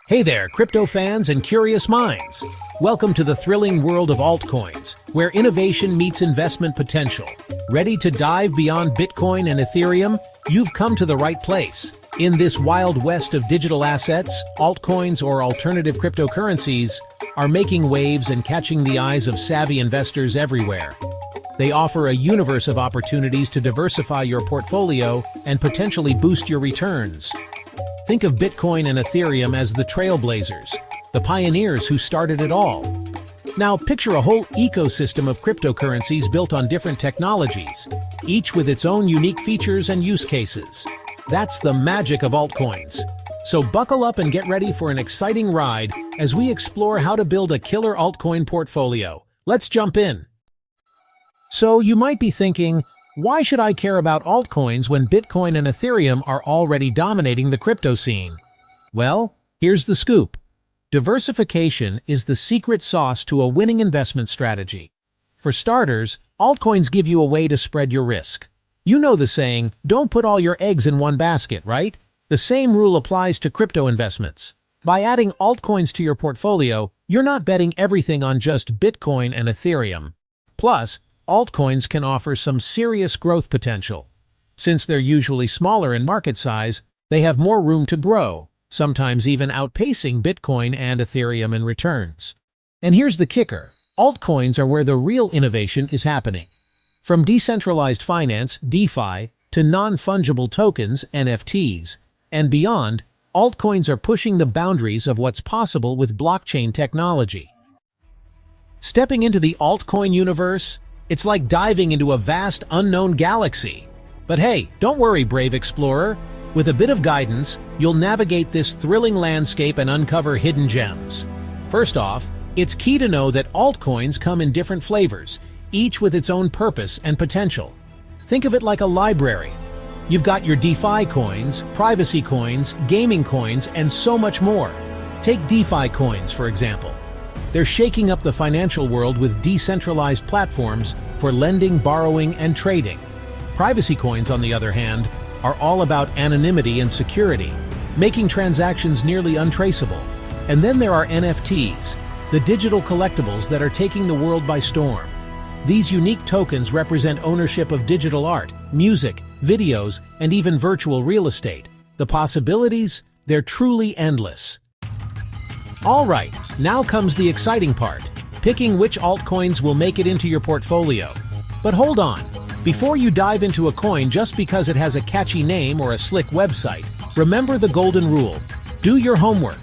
Hey there, crypto fans and curious minds. Welcome to the thrilling world of altcoins, where innovation meets investment potential. Ready to dive beyond Bitcoin and Ethereum? You've come to the right place. In this wild west of digital assets, altcoins or alternative cryptocurrencies are making waves and catching the eyes of savvy investors everywhere. They offer a universe of opportunities to diversify your portfolio and potentially boost your returns. Think of Bitcoin and Ethereum as the trailblazers, the pioneers who started it all. Now picture a whole ecosystem of cryptocurrencies built on different technologies, each with its own unique features and use cases. That's the magic of altcoins. So buckle up and get ready for an exciting ride as we explore how to build a killer altcoin portfolio. Let's jump in. So you might be thinking, why should I care about altcoins when Bitcoin and Ethereum are already dominating the crypto scene? Well, here's the scoop. Diversification is the secret sauce to a winning investment strategy. For starters, altcoins give you a way to spread your risk. You know the saying, don't put all your eggs in one basket, right? The same rule applies to crypto investments. By adding altcoins to your portfolio, you're not betting everything on just Bitcoin and Ethereum. Plus, altcoins can offer some serious growth potential. Since they're usually smaller in market size, they have more room to grow, sometimes even outpacing Bitcoin and Ethereum in returns. And here's the kicker. Altcoins are where the real innovation is happening. From decentralized finance, DeFi, to non-fungible tokens, NFTs, and beyond, altcoins are pushing the boundaries of what's possible with blockchain technology. Stepping into the altcoin universe, it's like diving into a vast, unknown galaxy. But hey, don't worry, brave explorer. With a bit of guidance, you'll navigate this thrilling landscape and uncover hidden gems. First off, it's key to know that altcoins come in different flavors, each with its own purpose and potential. Think of it like a library. You've got your DeFi coins, privacy coins, gaming coins, and so much more. Take DeFi coins, for example. They're shaking up the financial world with decentralized platforms for lending, borrowing, and trading. Privacy coins, on the other hand, are all about anonymity and security, making transactions nearly untraceable. And then there are NFTs, the digital collectibles that are taking the world by storm. These unique tokens represent ownership of digital art, music, videos, and even virtual real estate. The possibilities, they're truly endless. Alright, now comes the exciting part, picking which altcoins will make it into your portfolio. But hold on, before you dive into a coin just because it has a catchy name or a slick website, remember the golden rule. Do your homework.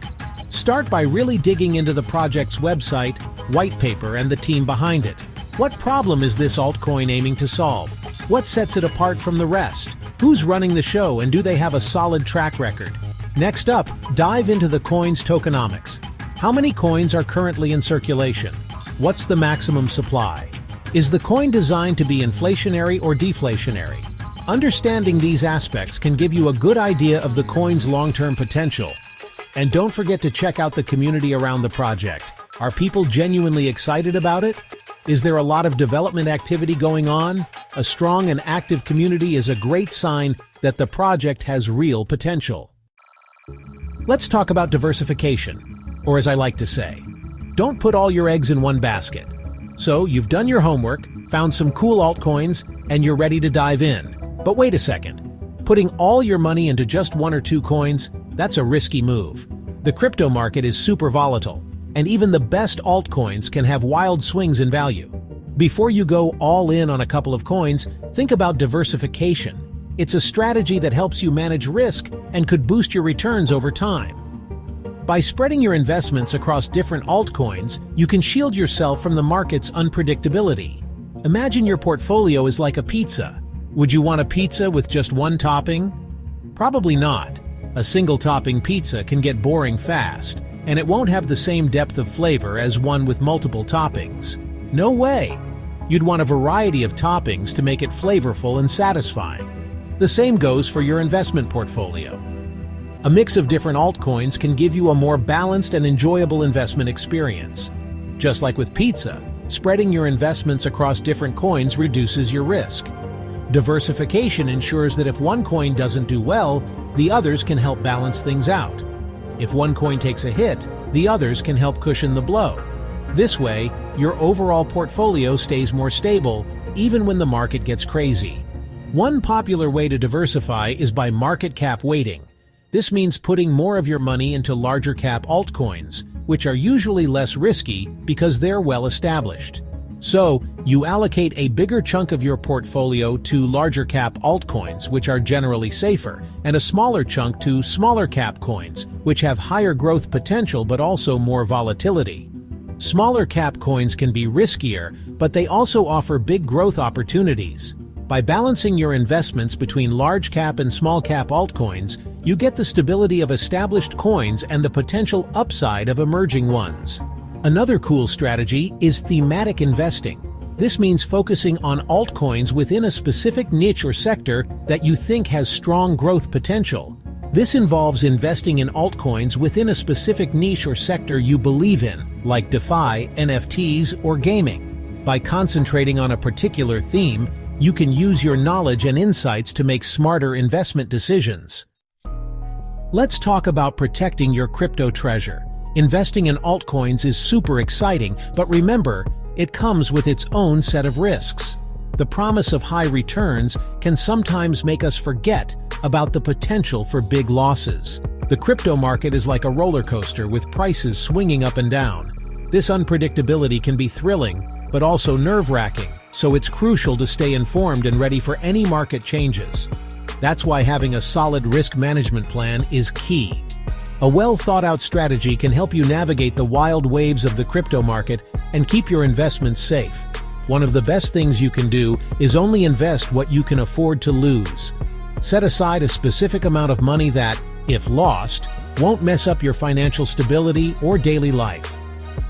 Start by really digging into the project's website, white paper, and the team behind it. What problem is this altcoin aiming to solve? What sets it apart from the rest? Who's running the show, and do they have a solid track record? Next up, dive into the coin's tokenomics. How many coins are currently in circulation? What's the maximum supply? Is the coin designed to be inflationary or deflationary? Understanding these aspects can give you a good idea of the coin's long-term potential. And don't forget to check out the community around the project. Are people genuinely excited about it? Is there a lot of development activity going on? A strong and active community is a great sign that the project has real potential. Let's talk about diversification, or as I like to say, don't put all your eggs in one basket. So you've done your homework, found some cool altcoins, and you're ready to dive in. But wait a second. Putting all your money into just one or two coins, that's a risky move. The crypto market is super volatile, and even the best altcoins can have wild swings in value. Before you go all in on a couple of coins, think about diversification. It's a strategy that helps you manage risk and could boost your returns over time. By spreading your investments across different altcoins, you can shield yourself from the market's unpredictability. Imagine your portfolio is like a pizza. Would you want a pizza with just one topping? Probably not. A single topping pizza can get boring fast, and it won't have the same depth of flavor as one with multiple toppings. No way! You'd want a variety of toppings to make it flavorful and satisfying. The same goes for your investment portfolio. A mix of different altcoins can give you a more balanced and enjoyable investment experience. Just like with pizza, spreading your investments across different coins reduces your risk. Diversification ensures that if one coin doesn't do well, the others can help balance things out. If one coin takes a hit, the others can help cushion the blow. This way, your overall portfolio stays more stable, even when the market gets crazy. One popular way to diversify is by market cap weighting. This means putting more of your money into larger cap altcoins, which are usually less risky because they're well established. So, you allocate a bigger chunk of your portfolio to larger cap altcoins, which are generally safer, and a smaller chunk to smaller cap coins, which have higher growth potential but also more volatility. Smaller cap coins can be riskier, but they also offer big growth opportunities. By balancing your investments between large cap and small cap altcoins, you get the stability of established coins and the potential upside of emerging ones. Another cool strategy is thematic investing. This means focusing on altcoins within a specific niche or sector that you think has strong growth potential. This involves investing in altcoins within a specific niche or sector you believe in, like DeFi, NFTs, or gaming. By concentrating on a particular theme, you can use your knowledge and insights to make smarter investment decisions. Let's talk about protecting your crypto treasure. Investing in altcoins is super exciting, but remember, it comes with its own set of risks. The promise of high returns can sometimes make us forget about the potential for big losses. The crypto market is like a roller coaster with prices swinging up and down. This unpredictability can be thrilling, but also nerve-wracking, so it's crucial to stay informed and ready for any market changes. That's why having a solid risk management plan is key. A well-thought-out strategy can help you navigate the wild waves of the crypto market and keep your investments safe. One of the best things you can do is only invest what you can afford to lose. Set aside a specific amount of money that, if lost, won't mess up your financial stability or daily life.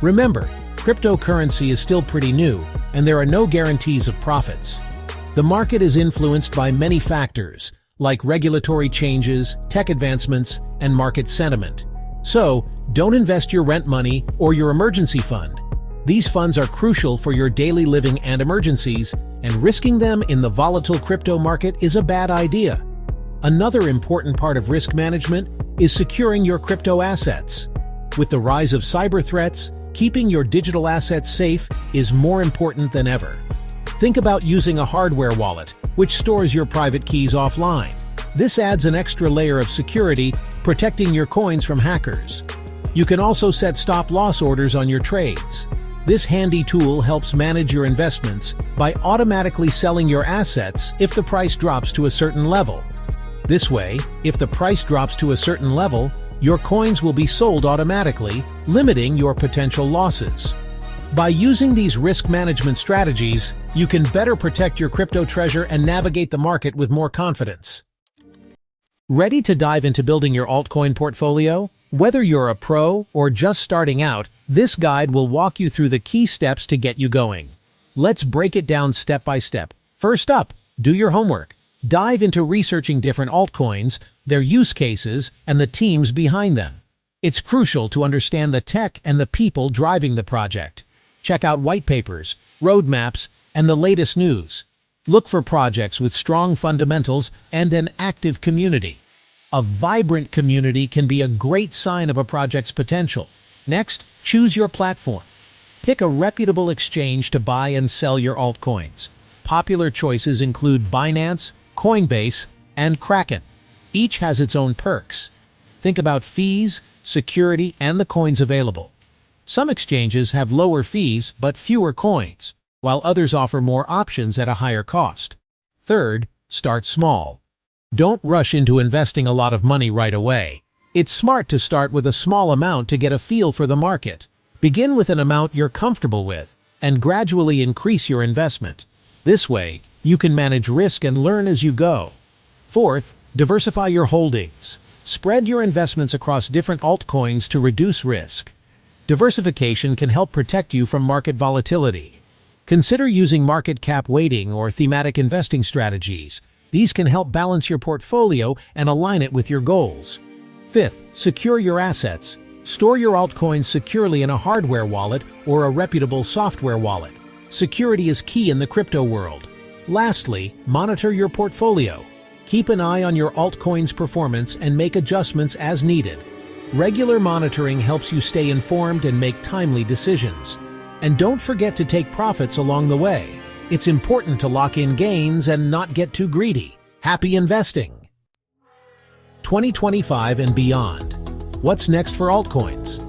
Remember, cryptocurrency is still pretty new, and there are no guarantees of profits. The market is influenced by many factors, like regulatory changes, tech advancements, and market sentiment. So, don't invest your rent money or your emergency fund. These funds are crucial for your daily living and emergencies, and risking them in the volatile crypto market is a bad idea. Another important part of risk management is securing your crypto assets. With the rise of cyber threats, keeping your digital assets safe is more important than ever. Think about using a hardware wallet, which stores your private keys offline. This adds an extra layer of security, protecting your coins from hackers. You can also set stop-loss orders on your trades. This handy tool helps manage your investments by automatically selling your assets if the price drops to a certain level. This way, if the price drops to a certain level, your coins will be sold automatically, limiting your potential losses. By using these risk management strategies, you can better protect your crypto treasure and navigate the market with more confidence. Ready to dive into building your altcoin portfolio? Whether you're a pro or just starting out, this guide will walk you through the key steps to get you going. Let's break it down step by step. First up, do your homework. Dive into researching different altcoins, their use cases, and the teams behind them. It's crucial to understand the tech and the people driving the project. Check out white papers, roadmaps, and the latest news. Look for projects with strong fundamentals and an active community. A vibrant community can be a great sign of a project's potential. Next, choose your platform. Pick a reputable exchange to buy and sell your altcoins. Popular choices include Binance, Coinbase, and Kraken. Each has its own perks. Think about fees, security, and the coins available. Some exchanges have lower fees but fewer coins, while others offer more options at a higher cost. Third, start small. Don't rush into investing a lot of money right away. It's smart to start with a small amount to get a feel for the market. Begin with an amount you're comfortable with, and gradually increase your investment. This way, you can manage risk and learn as you go. Fourth, diversify your holdings. Spread your investments across different altcoins to reduce risk. Diversification can help protect you from market volatility. Consider using market cap weighting or thematic investing strategies. These can help balance your portfolio and align it with your goals. Fifth, secure your assets. Store your altcoins securely in a hardware wallet or a reputable software wallet. Security is key in the crypto world. Lastly, monitor your portfolio. Keep an eye on your altcoin's performance and make adjustments as needed. Regular monitoring helps you stay informed and make timely decisions. And don't forget to take profits along the way. It's important to lock in gains and not get too greedy. Happy investing! 2025 and beyond. What's next for altcoins?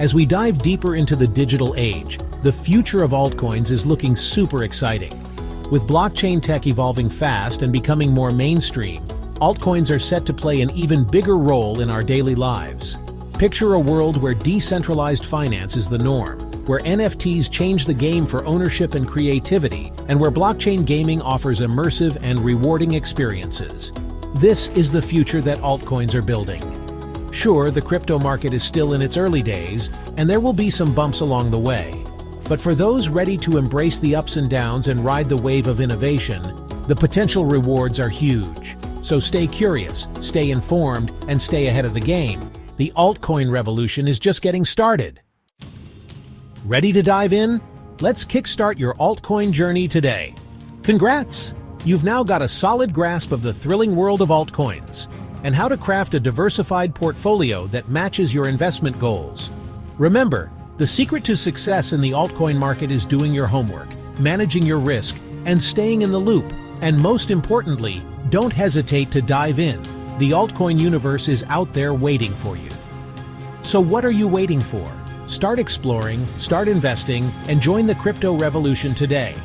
As we dive deeper into the digital age, the future of altcoins is looking super exciting. With blockchain tech evolving fast and becoming more mainstream, altcoins are set to play an even bigger role in our daily lives. Picture a world where decentralized finance is the norm, where NFTs change the game for ownership and creativity, and where blockchain gaming offers immersive and rewarding experiences. This is the future that altcoins are building. Sure, the crypto market is still in its early days, and there will be some bumps along the way. But for those ready to embrace the ups and downs and ride the wave of innovation, the potential rewards are huge. So stay curious, stay informed, and stay ahead of the game. The altcoin revolution is just getting started. Ready to dive in? Let's kickstart your altcoin journey today. Congrats! You've now got a solid grasp of the thrilling world of altcoins and how to craft a diversified portfolio that matches your investment goals. Remember, the secret to success in the altcoin market is doing your homework, managing your risk, and staying in the loop. And most importantly, don't hesitate to dive in. The altcoin universe is out there waiting for you. So what are you waiting for? Start exploring, start investing, and join the crypto revolution today.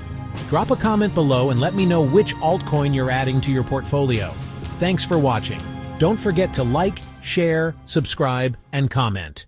Drop a comment below and let me know which altcoin you're adding to your portfolio. Thanks for watching. Don't forget to like, share, subscribe, and comment.